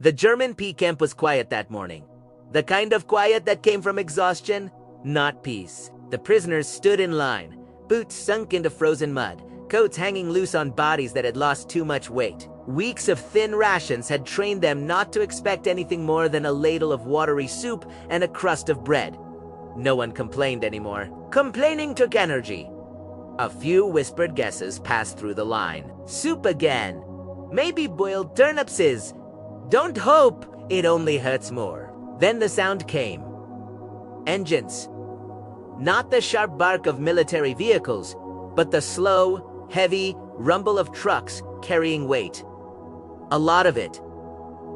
The German P camp was quiet that morning. The kind of quiet that came from exhaustion, not peace. The prisoners stood in line, boots sunk into frozen mud, coats hanging loose on bodies that had lost too much weight. Weeks of thin rations had trained them not to expect anything more than a ladle of watery soup and a crust of bread. No one complained anymore. Complaining took energy. A few whispered guesses passed through the line. Soup again. Maybe boiled turnips is. Don't hope, it only hurts more. Then the sound came. Engines. Not the sharp bark of military vehicles, but the slow, heavy rumble of trucks carrying weight. A lot of it.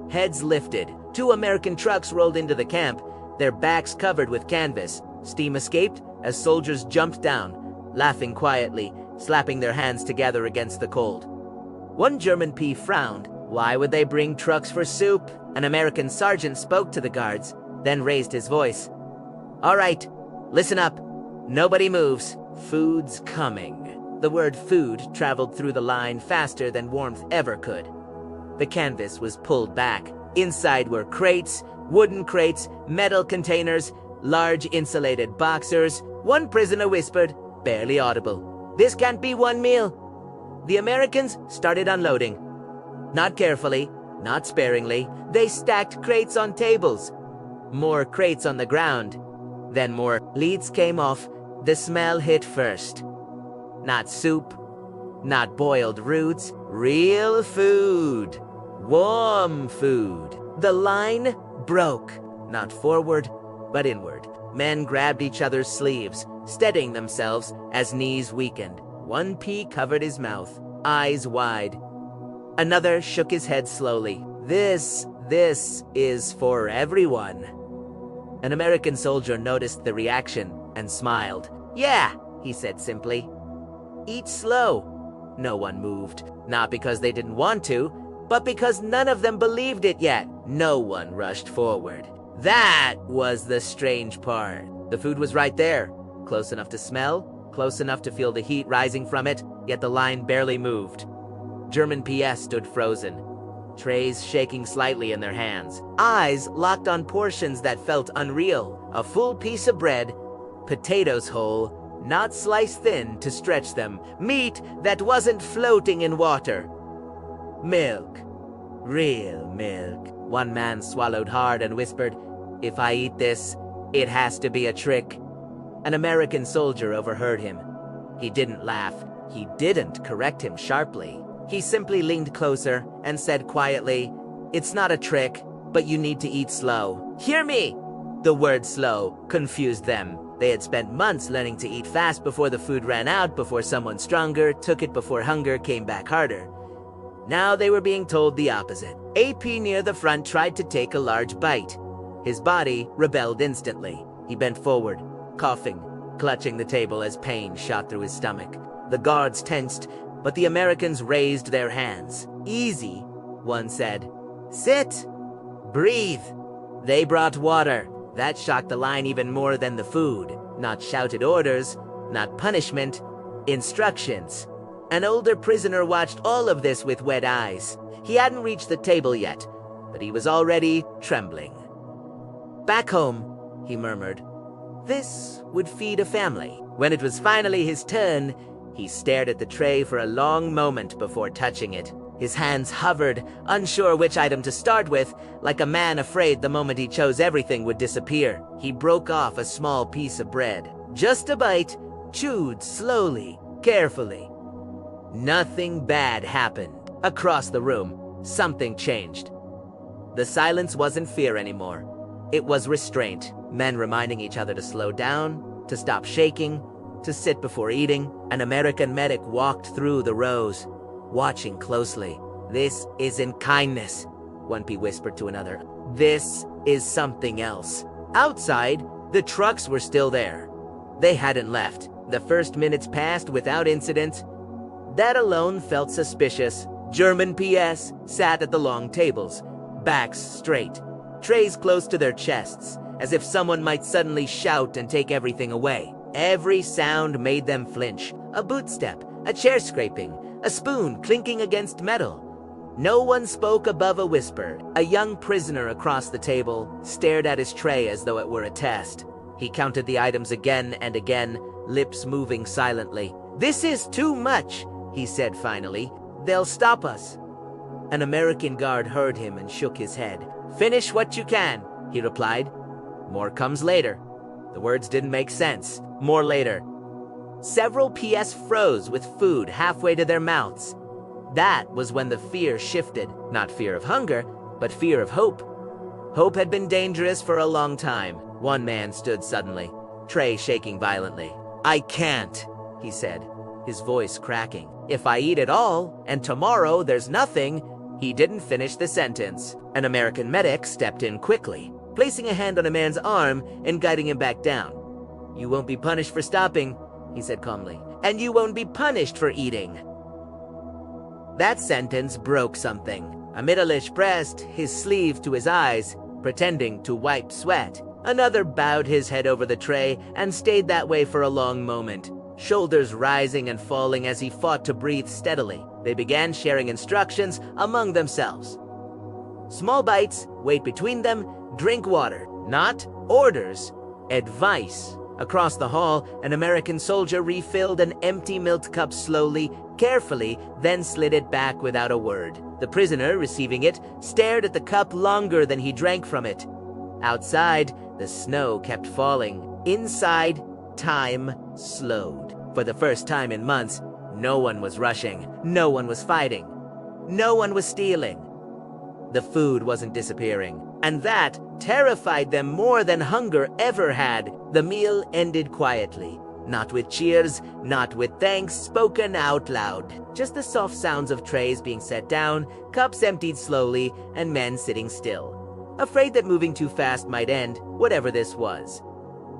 Heads lifted. 2 American trucks rolled into the camp, their backs covered with canvas. Steam escaped as soldiers jumped down, laughing quietly, slapping their hands together against the cold. One German P frowned. Why would they bring trucks for soup? An American sergeant spoke to the guards, then raised his voice. All right, listen up. Nobody moves. Food's coming. The word food traveled through the line faster than warmth ever could. The canvas was pulled back. Inside were crates, wooden crates, metal containers, large insulated boxers. One prisoner whispered, barely audible, "This can't be one meal." The Americans started unloading. Not carefully, not sparingly, they stacked crates on tables. More crates on the ground. Then more. Lids came off. The smell hit first. Not soup, not boiled roots, real food. Warm food. The line broke, not forward, but inward. Men grabbed each other's sleeves, steadying themselves as knees weakened. One P covered his mouth, eyes wide. Another shook his head slowly. This is for everyone. An American soldier noticed the reaction and smiled. Yeah, he said simply. Eat slow. No one moved, not because they didn't want to, but because none of them believed it yet. No one rushed forward. That was the strange part. The food was right there, close enough to smell, close enough to feel the heat rising from it, yet the line barely moved. German PS stood frozen, trays shaking slightly in their hands, eyes locked on portions that felt unreal. A full piece of bread, potatoes whole, not sliced thin to stretch them, meat that wasn't floating in water. Milk. Real milk. One man swallowed hard and whispered, "If I eat this, it has to be a trick." An American soldier overheard him. He didn't laugh. He didn't correct him sharply. He simply leaned closer and said quietly, "It's not a trick, but you need to eat slow. Hear me!" The word slow confused them. They had spent months learning to eat fast before the food ran out, before someone stronger took it, before hunger came back harder. Now they were being told the opposite. AP near the front tried to take a large bite. His body rebelled instantly. He bent forward, coughing, clutching the table as pain shot through his stomach. The guards tensed, but the Americans raised their hands. "Easy," one said. "Sit. Breathe." They brought water. That shocked the line even more than the food. Not shouted orders, not punishment, instructions. An older prisoner watched all of this with wet eyes. He hadn't reached the table yet, but he was already trembling. "Back home," he murmured. "This would feed a family." When it was finally his turn, he stared at the tray for a long moment before touching it. His hands hovered, unsure which item to start with, like a man afraid the moment he chose everything would disappear. He broke off a small piece of bread. Just a bite, chewed slowly, carefully. Nothing bad happened. Across the room, something changed. The silence wasn't fear anymore. It was restraint. Men reminding each other to slow down, to stop shaking, to sit before eating. An American medic walked through the rows, watching closely. "This isn't kindness," one P whispered to another. "This is something else." Outside, the trucks were still there. They hadn't left. The first minutes passed without incident. That alone felt suspicious. German PS sat at the long tables, backs straight, trays close to their chests, as if someone might suddenly shout and take everything away. Every sound made them flinch. A boot step, a chair scraping, a spoon clinking against metal. No one spoke above a whisper. A young prisoner across the table stared at his tray as though it were a test. He counted the items again and again, lips moving silently. "This is too much," he said finally. "They'll stop us." An American guard heard him and shook his head. "Finish what you can," he replied. "More comes later." The words didn't make sense. More later. Several PS froze with food halfway to their mouths. That was when the fear shifted. Not fear of hunger, but fear of hope. Hope had been dangerous for a long time. One man stood suddenly, tray shaking violently. "I can't," he said, his voice cracking. "If I eat it all, and tomorrow there's nothing." He didn't finish the sentence. An American medic stepped in quickly, placing a hand on a man's arm and guiding him back down. "You won't be punished for stopping," he said calmly, "and you won't be punished for eating." That sentence broke something. A middle-aged pressed his sleeve to his eyes, pretending to wipe sweat. Another bowed his head over the tray and stayed that way for a long moment, shoulders rising and falling as he fought to breathe steadily. They began sharing instructions among themselves. Small bites, wait between them, drink water. Not orders, advice. Across the hall, an American soldier refilled an empty milk cup slowly, carefully, then slid it back without a word. The prisoner, receiving it, stared at the cup longer than he drank from it. Outside, the snow kept falling. Inside, time slowed. For the first time in months, no one was rushing, no one was fighting, no one was stealing. The food wasn't disappearing, and that terrified them more than hunger ever had. The meal ended quietly, not with cheers, not with thanks spoken out loud. Just the soft sounds of trays being set down, cups emptied slowly, and men sitting still, afraid that moving too fast might end whatever this was.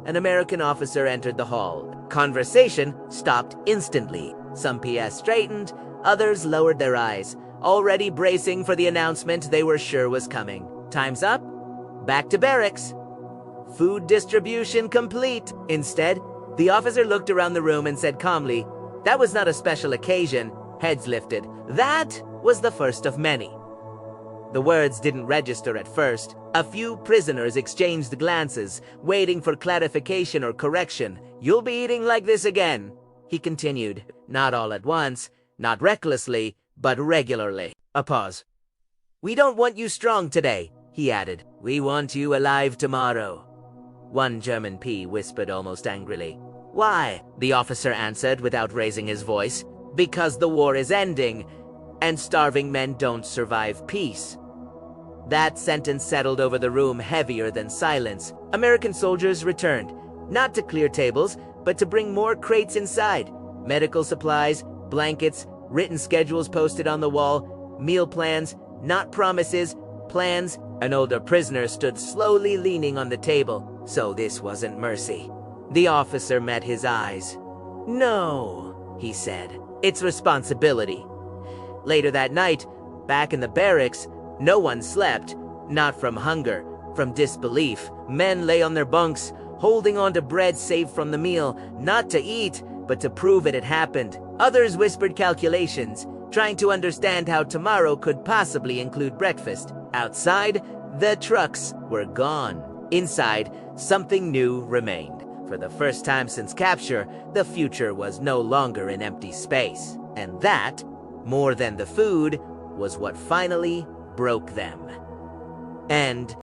An American officer entered the hall. Conversation stopped instantly. Some PS straightened, others lowered their eyes, already bracing for the announcement they were sure was coming. Time's up. Back to barracks. Food distribution complete. Instead, the officer looked around the room and said calmly, "That was not a special occasion." Heads lifted. "That was the first of many." The words didn't register at first. A few prisoners exchanged glances, waiting for clarification or correction. "You'll be eating like this again," he continued. Not all at once, not recklessly, but regularly. A pause. "We don't want you strong today," he added. "We want you alive tomorrow." One German P whispered almost angrily. "Why?" the officer answered without raising his voice. "Because the war is ending, and starving men don't survive peace." That sentence settled over the room heavier than silence. American soldiers returned, not to clear tables, but to bring more crates inside. Medical supplies, blankets, written schedules posted on the wall, meal plans, not promises, plans. An older prisoner stood slowly leaning on the table. So this wasn't mercy. The officer met his eyes. "No," he said. "It's responsibility." Later that night, back in the barracks, no one slept. Not from hunger, from disbelief. Men lay on their bunks, holding on to bread saved from the meal, not to eat, but to prove it had happened. Others whispered calculations, trying to understand how tomorrow could possibly include breakfast. Outside, the trucks were gone. Inside, something new remained. For the first time since capture, the future was no longer an empty space. And that, more than the food, was what finally broke them. And